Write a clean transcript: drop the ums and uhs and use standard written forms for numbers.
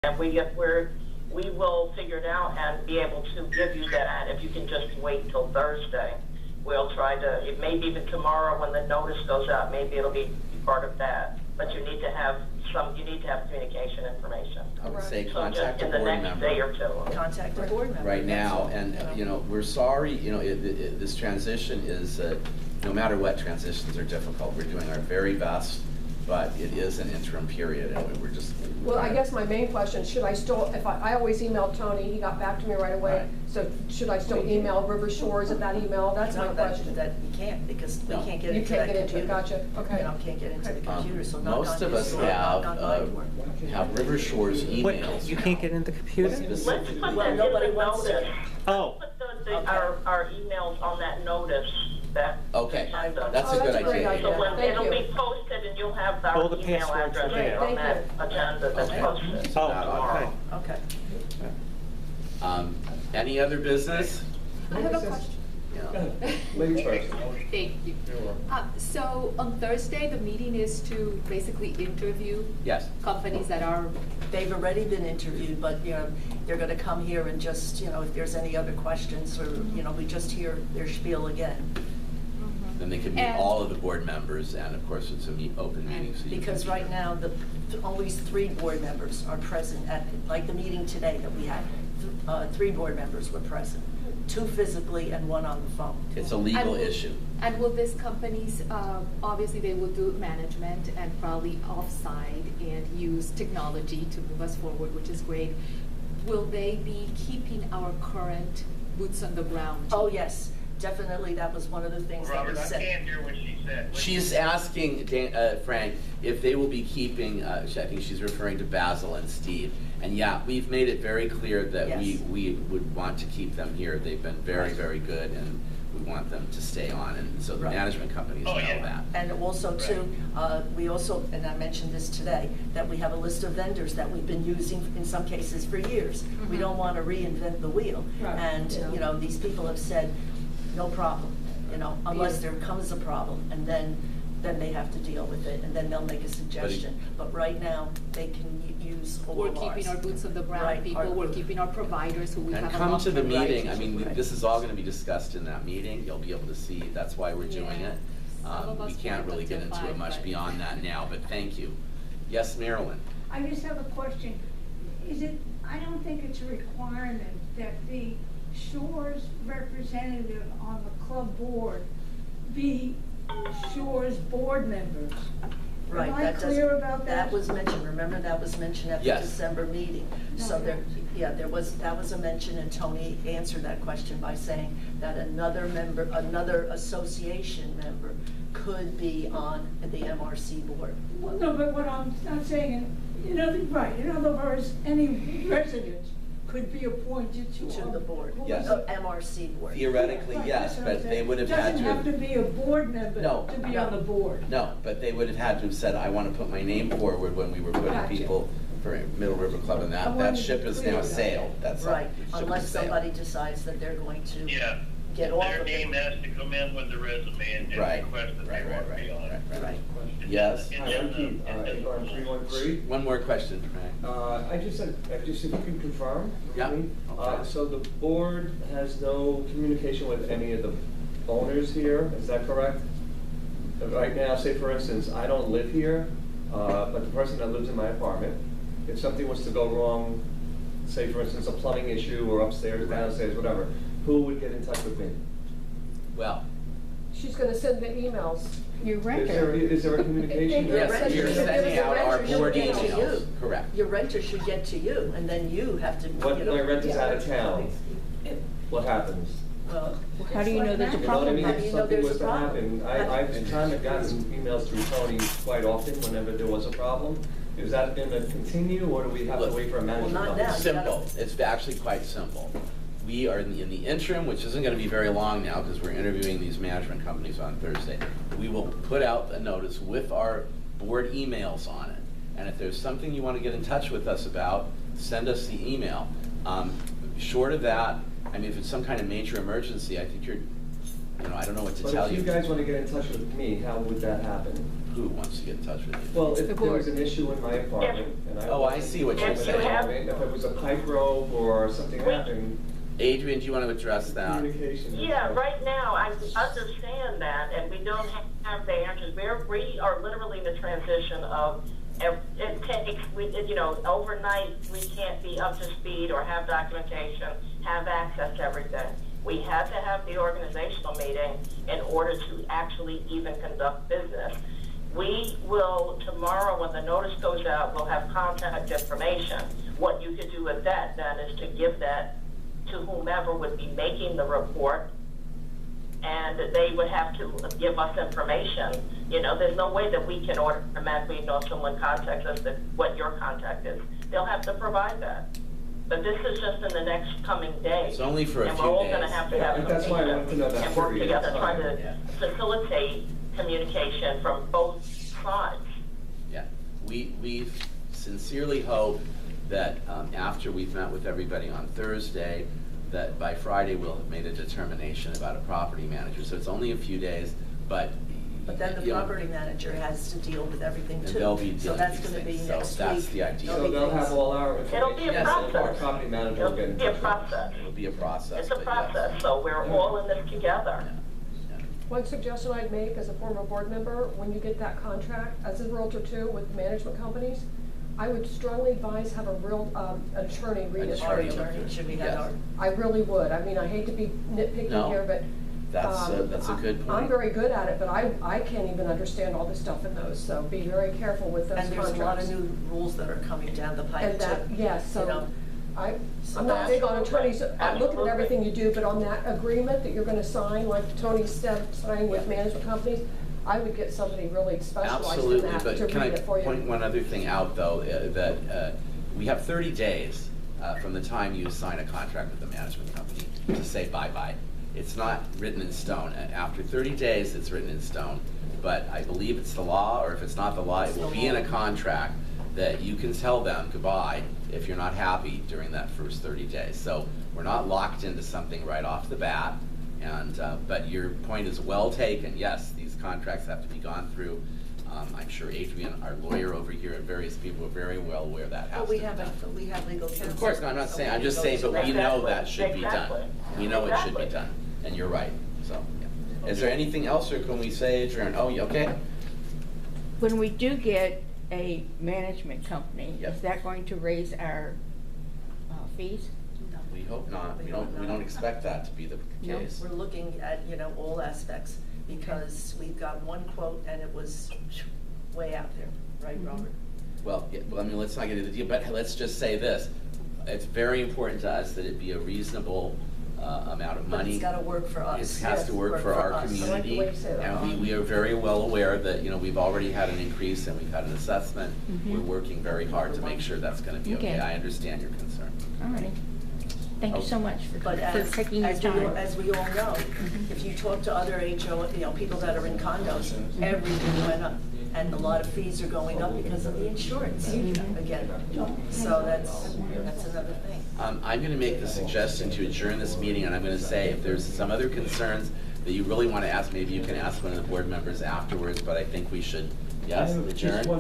And we will figure it out and be able to give you that. If you can just wait till Thursday, we'll try to, maybe even tomorrow when the notice goes out, maybe it'll be part of that. But you need to have communication information. I would say So contact just a in the board next member. day or two. Contact a board member. Right now, and Absolutely. you know, we're sorry, you know, this transition is, no matter what, transitions are difficult. We're doing our very best, but it is an interim period, and we're just. Well, I guess my main question, should I still, if I always email Tony, he got back to me right away. Right. So should I still email River Shores at that email? That's my No, question. that you can't, because we No. can't get You into can't that get into it, computer. gotcha, okay. You know, can't get into the computer, so knock on Most of his us door, knock on mine door. have River Shores Wait, emails. you can't get in the computer? Let's put that in Well, nobody the wants to. notice. Oh, Put Okay. our emails on that notice. Okay, that's Oh, a good that's a great idea. idea. So when Thank it'll you. be posted and you'll have All our the email passwords address are there. on that Thank agenda that's Okay. posted. oh, tomorrow. okay. Okay. Any other business? I have a question. Yeah. Ladies first. Thank you. So on Thursday, the meeting is to basically interview Yes. companies that are, They've already been interviewed, but, you know, they're gonna come here and just, you know, if there's any other questions, or, you know, we just hear their spiel again. Then they can meet And- all of the board members, and of course, it's an open meeting, so you can. Because right now, always 3 board members are present at, like the meeting today that we had, 3 board members were present. 2 physically and 1 on the phone. It's a legal And will- issue. and will these companies, obviously they will do management and probably offsite and use technology to move us forward, which is great. Will they be keeping our current boots on the ground? Oh, yes, definitely, that was one of the things that Robert, was I said. can't hear what she said. She's asking, Frank, if they will be keeping, I think she's referring to Basil and Steve. And yeah, we've made it very clear that Yes. we would want to keep them here. They've been very, very good, and we want them to stay on, and so the Right. management companies know Oh, yeah. that. And also too, we also, and I mentioned this today, that we have a list of vendors that we've been using in some cases for years. We Mhm. don't want to reinvent the wheel. Right. And, Yeah. you know, these people have said, no problem, you know, unless there comes a problem, and then they have to deal with it, and then they'll make a suggestion. But right now, they can use all We're of ours. keeping our boots on the ground Right, people, we're keeping our providers who we have And a come to the long-term meeting, I relationship mean, with. this is all gonna be discussed in that meeting. You'll be able to see, that's why we're doing Yeah. it. Some of We us can't work really get until into it 5, much but- beyond that now, but thank you. Yes, Marilyn? I just have a question. I don't think it's a requirement that the Shores representative on the club board be Shores board members. Right, Am I that clear doesn't- about that? That was mentioned, remember, that was mentioned at the Yes. December meeting. So Okay. there, yeah, that was a mention, and Tony answered that question by saying that another member, another association member could be on the MRC board. Well, no, but what I'm saying, in other words, any resident could be appointed to. To the board. Yes. MRC board. Theoretically, Right, yes, that's what I'm but they saying. would have had to. Doesn't have to be a board member No. to be on the board. No, but they would have had to have said, I want to put my name forward when we were putting Gotcha. people for Middle River Club, and I that wanted to ship be is clear now about that. sailed. That's all. Right, The ship unless has sailed. somebody decides that they're going to Yeah. get off Their of name it. has to come in with the resume and Right, request that they right, want right, to be on it. right. Right. Yes? Hi, I'm Keith, Avon 313. One more question, Frank. I just if you can confirm with Yeah, me. okay. So the board has no communication with any of the owners here, is that correct? Right now, say for instance, I don't live here, but the person that lives in my apartment, if something was to go wrong, say for instance, a plumbing issue or upstairs, downstairs, whatever, who would get in touch with me? Well, She's gonna send the emails. You Is there a communication? Your yes, renter we are should sending give us a out our renter should board get to emails. you. Correct. Your renter should get to you, and then you have to. What, you my know, rent is yeah. out of town, what happens? Well, How do you know there's a You know what I mean? How do If you know something there's was a to problem? happen, I've kind of gotten emails through Tony quite often whenever there was a problem. Is that gonna continue, or do we have to Look, wait for a management? not company? now. Simple. It's actually quite simple. We are in the interim, which isn't going to be very long now because we're interviewing these management companies on Thursday. We will put out a notice with our board emails on it. And if there's something you want to get in touch with us about, send us the email. Short of that, I mean, if it's some kind of major emergency, I think I don't know what to But tell if you guys wanna get in touch with me, how would that happen? who wants to get in touch with you? Well, The if there board. was an issue in my apartment, and I. Oh, I see what you're If saying. it was a pipe broke or something happened, Adrian, do you want to address that? communication. is- Yeah, right now, I understand that, and we don't have the answers. We are literally in the transition of, it takes, overnight, we can't be up to speed or have documentation, have access to everything. We had to have the organizational meeting in order to actually even conduct business. We will, tomorrow, when the notice goes out, we'll have contact information. What you could do with that then is to give that to whomever would be making the report, and they would have to give us information. There's no way that we can automatically know if someone contacts us what your contact is. They'll have to provide that. But this is just in the next coming days. It's only for a And few we're all days. gonna have to Yeah, have and some that's why I wanted to know that and work period of together, try time. Yeah. to facilitate communication from both sides. Yeah, we sincerely hope that after we've met with everybody on Thursday, that by Friday we'll have made a determination about a property manager. So it's only a few days, but. But then the you know, property manager has to deal with everything And too. they'll be So dealing that's with gonna be things. So next week. that's the idea. There'll So be they'll things. have all our information. It'll be a Yes, Our process. property manager will It'll get in be a touch with us. process. It'll be a process. It's a but yes. process, so we're all in this together. Yeah. One suggestion I'd make as a former board member, when you get that contract, as a realtor too, with management companies, I would strongly advise have a real attorney read it. Our Attorney. attorney, should we Yes. have our, I really would. I mean, I hate to be nitpicky No. here, but. That's a good point. I'm very good at it, but I can't even understand all this stuff in those, so be very careful with those and contracts. there's a lot of new rules that are coming down the pipe And too. that, yes, you know. so So I'm not big on attorneys, I'm looking at Absolutely. everything you do, but on that agreement that you're gonna sign, like Tony said, signing with management companies, I would get somebody really specialized in Absolutely, that to but can I read it for you. point one other thing out, though, that we have 30 days from the time you sign a contract with the management company to say bye-bye. It's not written in stone. After 30 days, it's written in stone, but I believe it's the law, or if it's not the law, it will be in a contract that you can tell them goodbye if you're not happy during that first 30 days. So we're not locked into something right off the bat, and but your point is well taken. Yes, these contracts have to be gone through. I'm sure Adrian, our lawyer over here, and various people are very well aware that has But to we be have, done. we have legal counsel. Of course, I'm not so saying, we I'm can just go saying, to but we know Exactly. that should be done. Exactly. We know it should be Exactly. done, and you're right, so, yeah. Is there anything else, or can we say adjourn? Oh, you okay? When we do get a management company, Yep. is that going to raise our fees? No. We hope not. We hope don't not. expect that to be the No, case. we're looking at, all aspects, because we've got one quote and it was way out there, right, Mhm. Robert? Well, yeah, well, I mean, let's not get into the deal, but let's just say this. It's very important to us that it be a reasonable amount of But money. it's gotta work for us. It has to work for our us. I like the community, way you say that. and we are very well aware that, we've already had an increase and we've had an assessment. Mhm. We're working very hard to make sure that's gonna be okay. Okay. I understand your concern. All right. Thank you so much But for taking your time. as we all know, Mhm. if you talk to other HO, people that are in condos, everything went up. And a lot of fees are going up because of the insurance Mhm. again. So that's another thing. I'm gonna make the suggestion to adjourn this meeting, and I'm gonna say if there's some other concerns that you really wanna ask, maybe you can ask one of the board members afterwards, but I think we should, yes, I have just adjourn? one